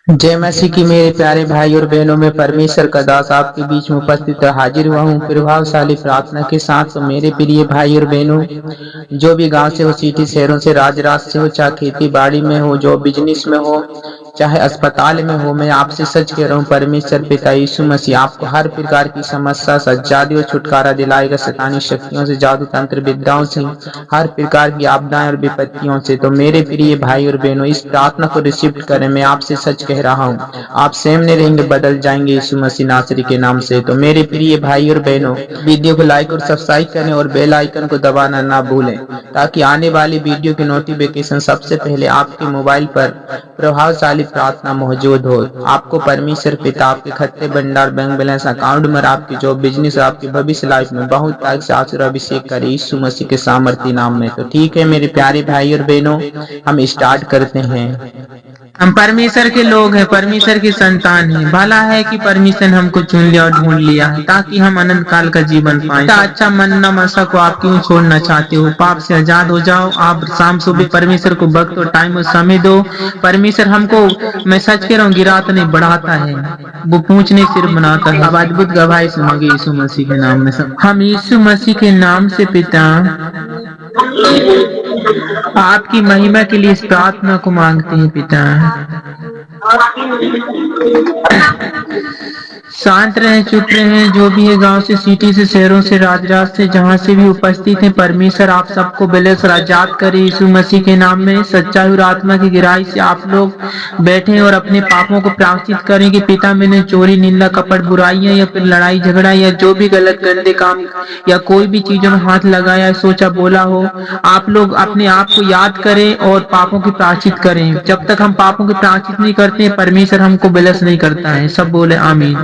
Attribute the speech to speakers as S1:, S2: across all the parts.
S1: जय मसीह की मेरे प्यारे भाई और बहनों में परमेश्वर का दास आपके बीच में उपस्थित हाजिर हुआ हूँ प्रभावशाली प्रार्थना के साथ। तो मेरे प्रिय भाई और बहनों, जो भी गांव से हो, सिटी शहरों से, राज से हो, चाहे खेती बाड़ी में हो, जो बिजनेस में हो, चाहे अस्पताल में हो, मैं आपसे सच कह रहा हूँ, परमेश्वर पिता यीशु मसीह आपको हर प्रकार की समस्या से आजादी और छुटकारा दिलाएगा, शैतानी शक्तियों से, जादू तंत्र विद्याओं से, हर प्रकार की आपदाएं और विपत्तियों से। तो मेरे प्रिय भाई और बहनों, इस प्रार्थना को रिसीव करें। मैं आपसे सच कह रहा हूँ, आप सेम नहीं रहेंगे, बदल जाएंगे यीशु मसीह नासरी के नाम से। तो मेरे प्रिय भाई और बहनों, वीडियो को लाइक और सब्सक्राइब करें और बेल आइकन को दबाना ना भूलें, ताकि आने वाली वीडियो की नोटिफिकेशन सबसे पहले आपके मोबाइल पर प्रभावशाली प्रार्थना मौजूद हो। आपको परमेश्वर पिता आपके खत्ते भंडार, बैंक बैलेंस, अकाउंट में, आपकी जॉब, बिजनेस, आपकी भविष्य लाइफ में बहुत ताकत से आशीर्वाद अभिषेक करे यीशु मसीह के सामर्थ्य नाम में। तो ठीक है मेरे प्यारे भाई और बहनों, हम स्टार्ट करते हैं।
S2: हम परमेश्वर के लोग हैं, परमेश्वर की संतान हैं। भला है कि परमेश्वर हमको चुन लिया और ढूंढ लिया है, ताकि हम अनंत काल का जीवन पाएं। अच्छा मन्ना मसा को आप क्यों छोड़ना चाहते हो? पाप से आजाद हो जाओ। आप शाम सुबह परमेश्वर को वक्त और टाइम और समय दो। परमेश्वर हमको, मैं सच कह रहा हूँ, गिराता नहीं बढ़ाता है, वो पूछने सिर्फ बनाता है। अब अद्भुत गवाही सुनोगे यीशु मसीह के नाम में। सब हम यीशु मसीह के नाम से पिता आपकी महिमा के लिए इस प्रार्थना को मांगते हैं। पिता शांत रहें, चुप रहें। जो भी है गांव से, सिटी से, शहरों से, राज से, जहां से भी उपस्थित हैं, परमेश्वर आप सबको बेलस आजाद करे यीशु मसीह के नाम में। सच्चाई और आत्मा की गहराई से आप लोग बैठे और अपने पापों को प्रायश्चित करें कि पिता, मैंने चोरी, निंदा, कपट, बुराइयां या फिर लड़ाई झगड़ा या जो भी गलत गंदे काम या कोई भी चीजों में हाथ लगाया, सोचा, बोला हो, आप लोग अपने आप को याद करें और पापों की प्रायश्चित करें। जब तक हम पापों की प्रायश्चित नहीं करते, परमेश्वर हमको बेलस नहीं करता है। सब बोले आमीन।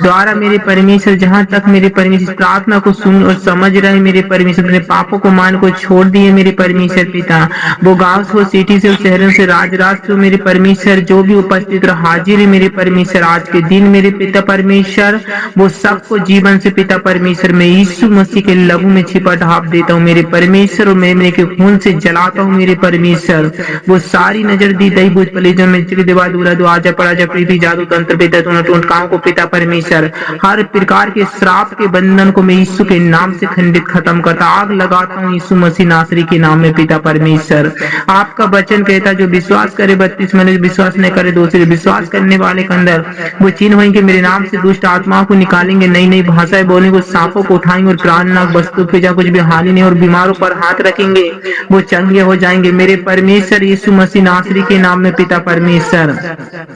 S2: द्वारा मेरे परमेश्वर, जहाँ तक मेरे परमेश्वर प्रार्थना को सुन और समझ रहे मेरे परमेश्वर, अपने पापों को मान को छोड़ दिए मेरे परमेश्वर पिता। वो गांव से हो, सिटी से, शहरों से, राज से मेरे परमेश्वर, जो भी उपस्थित रहा हाजिर है मेरे परमेश्वर आज के दिन मेरे पिता परमेश्वर, वो सबको जीवन से पिता परमेश्वर मैं यीशु मसीह के लहू में छिपा ढाप देता हूँ मेरे परमेश्वर, और मेरे के खून से जलाता हूँ मेरे परमेश्वर। वो सारी नजर दी दही भूत पलेजन में देवा दूरा दो आजा पराजा प्रीति जादू तंत्र पिता टूट काम को पिता परमेश्वर, हर प्रकार के श्राप के बंधन को मैं यीशु के नाम से खंडित खत्म करता, आग लगाता हूँ यीशु मसीह नासरी के नाम में पिता परमेश्वर। आपका वचन कहता, जो विश्वास करे 32 महीने, विश्वास नहीं करे दूसरे, विश्वास करने वाले के अंदर वो चिन्ह होंगे, मेरे नाम से दुष्ट आत्माओं को निकालेंगे, नई नई भाषाएं बोलेंगे, सांपों को उठाएंगे और प्राणनाक वस्तु पे जहाँ कुछ भी हानि नहीं, और बीमारों पर हाथ रखेंगे वो चंगे हो जाएंगे मेरे परमेश्वर यीशु मसीह नासरी के नाम में पिता परमेश्वर।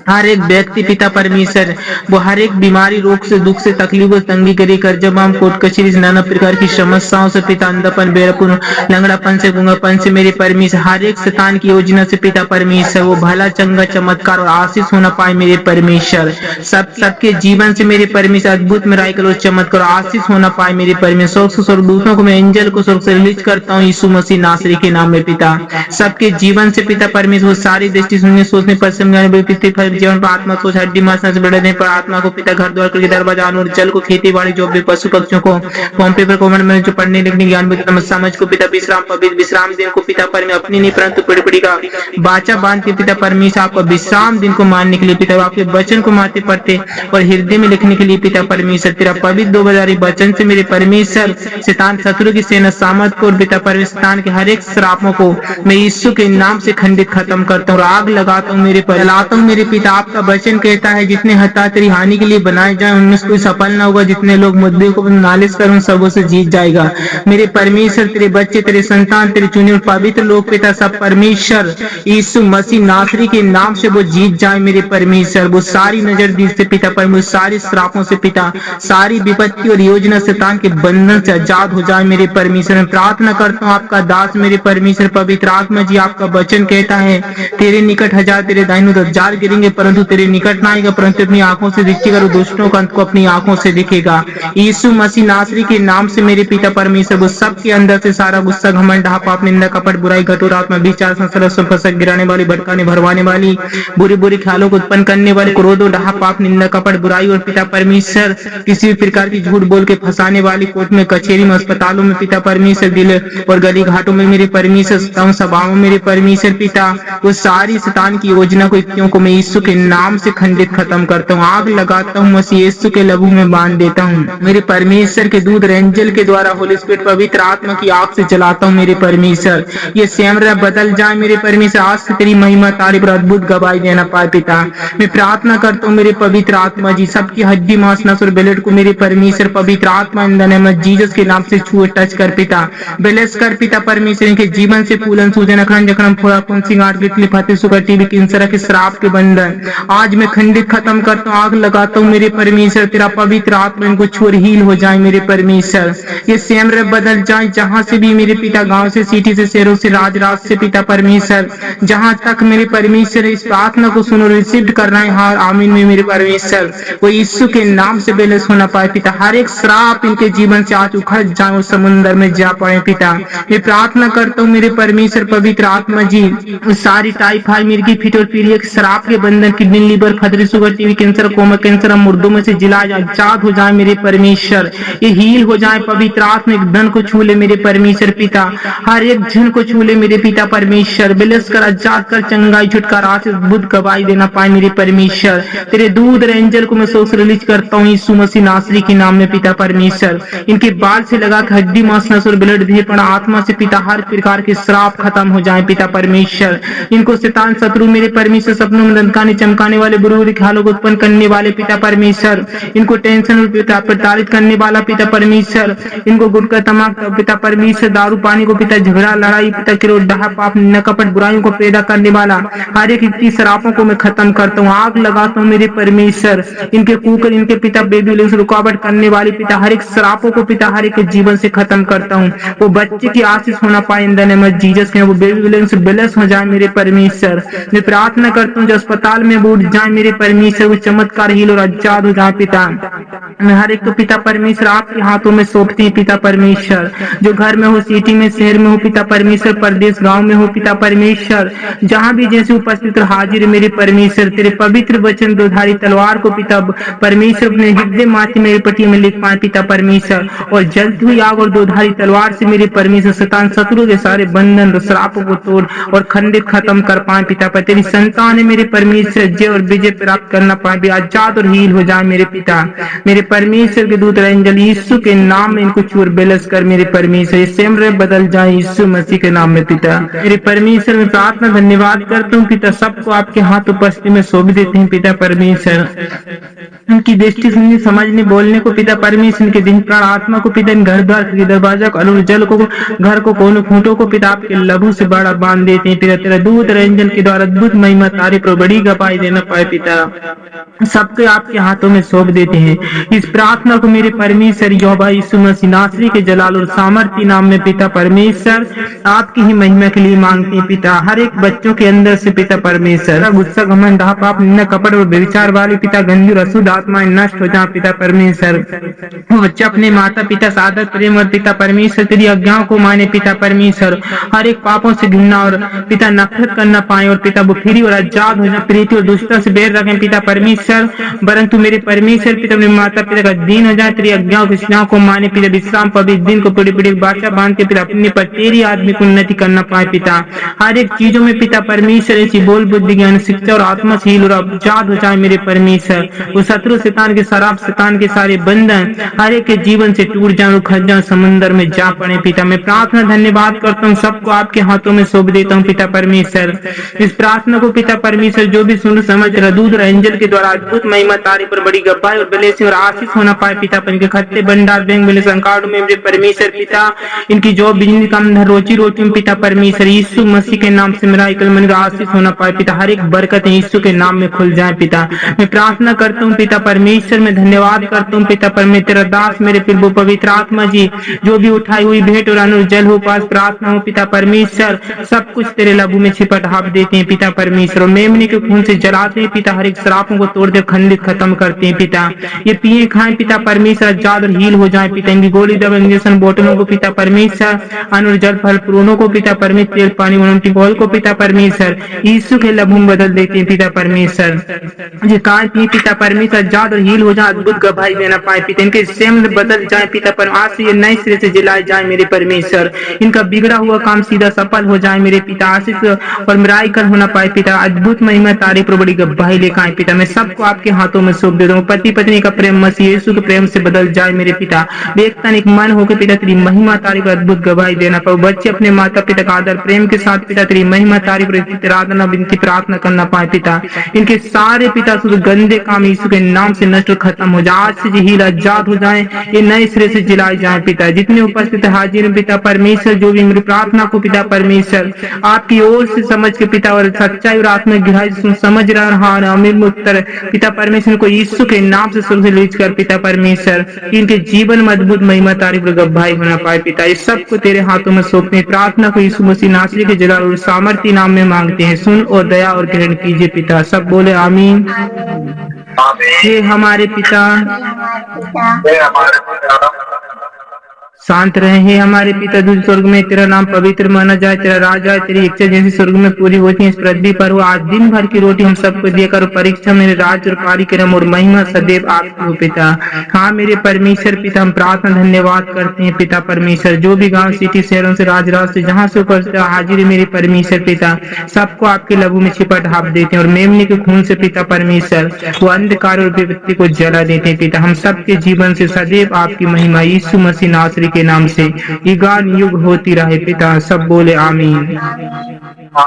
S2: हर एक व्यक्ति पिता परमेश्वर वो हर एक बीमारी, रोग से, दुख से, तकलीफों, तंगी करी, कर्जबाम, कोर्ट कचहरी, नाना प्रकार की समस्याओं से पिता, अंधापन, बेरापन, लंगड़ापन से, गूंगापन से मेरे परमेश्वर, हर एक शैतान की योजना से पिता परमेश्वर वो भला, चंगा, चमत्कार और आशीष होना पाए मेरे परमेश्वर। सबके जीवन से मेरे परमेश्वर अद्भुत मिराकल और चमत्कार आशीष होना पाए मेरे परमेश्वर। स्वर्गदूतों को मैं एंजल को स्वर्ग से रिलीज करता हूँ यीशु मसीह नासरी के नाम में पिता। सबके जीवन से पिता परमेश्वर सारी दृष्टि, सुनने, सोचने, जीवन पर आत्मा, सोच, हड्डी, मांस से बढ़ने पर आत्मा को पिता, घर द्वार करके दरवाजा, और जल को, खेती बाड़ी, जो भी पशु पक्षियों को, फॉर्म पेपर कॉमन में जो पढ़ने लिखने ज्ञान समझ को पिता, विश्राम, पवित्र विश्राम दिन को पिता पर में अपनी नहीं परंतु पड़ी का बाचा बांध के पिता परमेश्वर आपको विश्राम दिन को मानने के लिए पिता, आपके वचन को मानते पढ़ते और हृदय में लिखने के लिए पिता परमेश्वर, तेरा पवित्र 2000 वचन से मेरे परमेश्वर शैतान शत्रु की सेना सामर्थ को और पिता परमेश्वर शैतान के हर एक श्रापों को मैं यीशु के नाम से खंडित खत्म करता हूँ और आग लगाता हूँ मेरे पर लाता हूँ मेरे पिता। आपका वचन कहता है, जितने हत्या तेरी हानि के लिए बनाए जाए उनमें से कोई सफल ना होगा, जितने लोग मुद्दे को नालिश कर उन सबों से जीत जाएगा मेरे परमेश्वर। तेरे बच्चे, तेरे संतान, तेरे चुने और पवित्र लोग पिता सब परमेश्वर यीशु मसीह नासरी के नाम से वो जीत जाए मेरे परमेश्वर। वो सारी नजर दी से पिता परमेश्वर, सारी श्रापों से पिता, सारी विपत्ति और योजना शैतान के बंधन से आजाद हो जाए मेरे परमेश्वर। मैं प्रार्थना करता हूँ आपका दास मेरे परमेश्वर पवित्र आत्मा जी, आपका वचन कहता है तेरे निकट 1000 तेरे दाहिने 1000 गिरेंगे परंतु तेरे निकट ना आएगा, परंतु अपनी आंखों आंखों से दिखेगा और दुष्टों का अंत को अपनी आंखों से दिखेगा। यीशु मसीह नासरी के नाम से मेरे पिता परमेश्वर वो सबके अंदर से सारा गुस्सा, घमंड, पाप, निंदा, कपट, बुराई, घटोर आत्मा, विचार, संसार, फसक, गिराने वाली, भटकाने, भरवाने वाली, बुरे बुरे ख्यालों को उत्पन्न करने वाले, क्रोध, डहा, पाप, निंदा, कपट, बुराई और पिता परमेश्वर किसी भी प्रकार की झूठ बोल के फंसाने वाली, कोर्ट में, कचेरी में, अस्पतालों में पिता परमेश्वर, दिल और गली घाटों में मेरे परमेश्वर, सभाओं में मेरे परमेश्वर पिता, वो सारी शैतान की योजना को, युक्तियों को मैं यीशु के नाम से खंडित खत्म करता हूँ, आग लगाता हूँ, मसीह यीशु के लहू में बांध देता हूँ। मेरे परमेश्वर के दूध एंजल के द्वारा होली स्पिरिट पवित्र आत्मा की आग से जलाता हूँ मेरे परमेश्वर। ये सैमरा बदल जाए मेरे परमेश्वर, आज से तेरी महिमा तारीफ और अद्भुत गवाही देना पाए पिता। मैं प्रार्थना करता हूँ मेरे पवित्र आत्मा जी, सबकी हड्डी, मांस, नस और ब्लड को मेरे परमेश्वर पवित्र आत्मा in the name of Jesus के नाम से छुए, टच कर पिता, ब्लेस कर पिता परमेश्वर। इनके जीवन से फूलन, सूजन, अखंड, जखम, फोड़ा, फुंसी, गांठ, गिटली, फतेह, सुगर, टीबी, कैंसर के श्राप के बंधन आज मैं खंडित खत्म करता हूँ, आग लगाता हूँ मेरे परमेश्वर। तेरा पवित्र आत्मा इनको छुए, हील हो जाए मेरे परमेश्वर। ये सैमरा बदल जाए जहां से भी मेरे पिता, गांव से, सिटी से, शहरों से, राज से पिता परमेश्वर, जहां तक मेरे परमेश्वर इस प्रार्थना को सुनो, रिसीव कर रहे हैं, हार आमीन में मेरे परमेश्वर। वो यीशु के नाम से बैलेंस होना पाए पिता, हर एक श्राप इनके जीवन से आज उखड़ जाए और समुद्र में जा पाए पिता। मैं प्रार्थना करता हूँ मेरे परमेश्वर पवित्र आत्मा जी, सारी टाइफाइड, मिर्गी, फिट और पीलिया के श्राप के बंधन, किडनी, लीवर, फतरी, sugar, TB, cancer, coma cancer मुर्दों में से जिला आजाद हो जाए मेरे परमेश्वर। ये हील हो जाए पवित्र आत्मा, एक धन को छू ले मेरे परमेश्वर पिता, हर एक जन को छू ले मेरे पिता परमेश्वर। बिलस कर, आजाद कर, चंगाई, छुटकारा से अद्भुत गवाही देना पाए मेरे परमेश्वर। तेरे दूध एंजल को मैं सोच रिलीज करता हूँ यीशु मसीह नासरी के नाम में पिता परमेश्वर। इनके बाल से लगा के हड्डी, मांस, नस और ब्लड भी पड़ा आत्मा से पिता, हर प्रकार के श्राप खत्म हो जाए पिता परमेश्वर। इनको शैतान शत्रु मेरे परमेश्वर सपनों में लंकाने, चमकाने वाले, बुरे ख्यालों को उत्पन्न करने वाले पिता परमेश्वर, इनको टेंशन और पिता प्रताड़ित करने वाला पिता परमेश्वर, इनको गुटखा, तमाक पिता परमेश्वर, दारू पानी को पिता, झगड़ा, लड़ाई पिता, क्रोध, डहा, पाप, निंदा, कपट, बुराइयों को पैदा करने वाला हर एक इतनी शरापों को मैं खत्म करता हूँ, आग लगाता हूँ मेरे परमेश्वर। इनके कुकर, इनके पिता बेबी से रुकावट करने वाली पिता, हर एक शरापों को पिता, हर एक के जीवन से खत्म करता हूँ। वो बच्चे की आशीष होना पाए in the name of Jesus के, वो बेबी से ब्लेस हो जाए मेरे परमेश्वर। मैं प्रार्थना करता हूँ जो अस्पताल में वो उठ जाए मेरे परमेश्वर, वो चमत्कार हील और आजाद हो जाए पिता। मैं हर एक को पिता परमेश्वर आपके हाथों में सौंपती हूँ पिता परमेश्वर, जो घर में हो, सिटी में, शहर में हो पिता परमेश्वर, प्रदेश, गांव में हो पिता परमेश्वर, जहां भी जैसे उपस्थित हाजिर मेरे परमेश्वर। तेरे पवित्र वचन दोधारी तलवार को पिता परमेश्वर अपने हृदय माथे मेरे पटिया में लिख पाए पिता परमेश्वर, और जलती हुई आग और दोधारी तलवार से मेरे परमेश्वर शैतान शत्रु के सारे बंधन, श्रापों को तोड़ और खंडित खत्म कर पाए पिता। पर तेरी संतान है मेरे परमेश्वर, जय और विजय प्राप्त करना पाए, आजाद और हील हो जाए मेरे पिता। मेरे परमेश्वर के दूत एंजल यीशु के नाम में इनको चूर बेलस कर मेरे परमेश्वर, सैमरा बदल जाए यीशु मसीह के नाम में पिता। मेरे परमेश्वर में प्रार्थना धन्यवाद करता हूँ पिता, सबको आपके हाथ उपस्थिति में सौंप देते हैं पिता परमेश्वर। उनकी दृष्टि सुनने, समझने, बोलने को पिता परमेश्वर, इनके दिन प्राण आत्मा को पिता, इन घर द्वार के दरवाजा को, अनुर जल को, घर को, कोनों खूंटों को पिता आपके लहू से बड़ा बांध देते हैं पिता। तेरा दूध रंजन के द्वारा अद्भुत महिमा तारीफ और बड़ी गवाही देना पाए पिता, सबके आपके हाथों में सौंप देते हैं। इस प्रार्थना को मेरे परमेश्वर यहोवा यीशु मसीह नासरी के जलाल और सामर्थ्य नाम में पिता परमेश्वर आपकी ही महिमा के लिए मांगते हैं पिता। हर एक बच्चों के अंदर से पिता परमेश्वर गुस्सा, घमंड, पाप, निंदा, कपट और व्यभिचार वाली पिता, गंदी और अशुद्ध आत्माएं नष्ट हो जाए पिता परमेश्वर। वो बच्चा अपने माता पिता से आदर, प्रेम और पिता परमेश्वर तेरी आज्ञाओं को माने पिता परमेश्वर, हर एक पापों से घृणा और पिता नफरत करना पाए, और पिता वो फ्री और आजाद हो जाए, प्रीति और दुष्टता से बैर रखें पिता परमेश्वर। परंतु मेरे परमेश्वर पिता अपने माता पिता का दीन हो जाए, तेरी आज्ञाओं की सेवा को माने पिता, विश्राम पवित्र दिन को पीढ़ी पीढ़ी बादशाह बांध के पिता अपने पर तेरी आदमी को उन्नति करना पाए पिता। हर एक चीजों में पिता परमेश्वर ऐसी बोल, बुद्धि, ज्ञान, शिक्षा और आत्मा से हील और आजाद हो जाए मेरे परमेश्वर। वो शत्रु शैतान के शराब, शैतान के सारे बंधन हर एक के जीवन से टूट जाए, उखड़ जाए, समुद्र में जा पड़े पिता। मैं प्रार्थना धन्यवाद करता हूँ, सबको आपके हाथों में सौंप देता हूँ पिता परमेश्वर। इस प्रार्थना को पिता परमेश्वर जो भी सुन समझ दूध और एंजल के द्वारा अद्भुत महिमा तारीफ पर बड़ी गवाही और बलेसी और आशीष होना पाए पिता। इनके खत्ते, भंडार, बैंक बैलेंस, अकाउंट में मेरे परमेश्वर पिता, इनकी जो बिजली काम, रोजी रोटी में पिता परमेश्वर यीशु मसीह के नाम से मेरा एकल मन का आशीष होना पाए पिता। हर एक बरकत यीशु के नाम में खुल जाए पिता। मैं प्रार्थना करता हूँ पिता परमेश्वर, मैं धन्यवाद करता हूँ पिता परमेश्वर, तेरा दास मेरे प्रभु पवित्र आत्मा जी जो भी उठाई हुई भेंट और अनुजल हो पास प्रार्थना हो पिता परमेश्वर, सब कुछ तेरे लहू में छिपा ढाप देते हैं पिता परमेश्वर, और मेमने के खून से जलाते हैं पिता। हर एक श्रापों को तोड़ पिता खंडित खत्म करते हैं पिता। ये पिए खाएं पिता परमेश्वर, आजाद और हील हो जाए पिता। इनकी गोली दवा इंजेक्शन बोतलों को पिता परमेश्वर, अन्न और जल फल फ्रूटों को पिता परमेश्वर, तेल पानी टिबॉल को पिता परमेश्वर यीशु के लहू में बदल देते हैं पिता परमेश्वर। ये काय पिए पिता परमेश्वर, आजाद और हील हो जाए, अद्भुत गवाही देना पाए पिता। इनके सेम बदल जाए पिता पर, आज से ये नए सिरे से जिलाए जाए मेरे परमेश्वर। इनका बिगड़ा हुआ काम सीधा सफल हो जाए मेरे पिता, आशीष और मिराइकल होना पाए पिता। अद्भुत महिमा तारीफ और बड़ी गवाही लेकर आए पिता। मैं सबको आपके हाथों में सौंप देता हूँ। पति पत्नी का प्रेम मसीह यीशु के प्रेम से बदल जाए मेरे पिता। एकता एक मन होकर पिता तेरी महिमा तारीफ अद्भुत गवाही देना पाए। बच्चे अपने माता पिता का आदर प्रेम के साथ पिता तेरी महिमा तारीफ आराधना विनती प्रार्थना करना पाए पिता। इनके सारे पिता शुद्ध गंदे काम यीशु के नाम से नष्ट खत्म हो जाए। आज से हील आजाद हो जाए, ये नए सिरे से जिलाए जाए पिता। जितने उपस्थित हाजिर पिता परमेश्वर, जो भी मेरी प्रार्थना को पिता परमेश्वर आपकी ओर से समझ के पिता और सच्चाई और आत्मिक गहराई से समझ रहा अमीर उत्तर पिता परमेश्वर को यीशु के नाम से सुर से लीच कर पिता परमेश्वर इनके जीवन में अद्भुत महिमा तारीफ और गवाही होना पाए पिता। इस सबको तेरे हाथों में सौंपते प्रार्थना को यीशु मसीह नासरी के जलाल और सामर्थ्य नाम में मांगते हैं। सुन और दया और ग्रहण कीजिए पिता। सब बोले आमीन। हे हमारे पिता शांत रहे। हे हमारे पिता दूर स्वर्ग में, तेरा नाम पवित्र माना जाए, तेरा राज आए, तेरी इच्छा जैसी स्वर्ग में पूरी होती है इस पृथ्वी पर हो। आज दिन भर की रोटी हम सबको देकर परीक्षा मेरे राज्य और कार्यक्रम और महिमा सदैव आपकी हो पिता। हाँ मेरे परमेश्वर पिता, हम प्रार्थना धन्यवाद करते हैं पिता परमेश्वर। जो भी गांव सिटी शहरों से राज से जहाँ से उपस्थित हाजिर है मेरे परमेश्वर पिता, सबको आपके लहू में छिपा ढाप देते हैं और मेमने के खून से पिता परमेश्वर वो अंधकार और विपत्ति को जला देते हैं पिता। हम सबके जीवन से सदैव आपकी महिमा यीशु मसीह नासरी के नाम से युगान युग होती रहे पिता। सब बोले आमीन।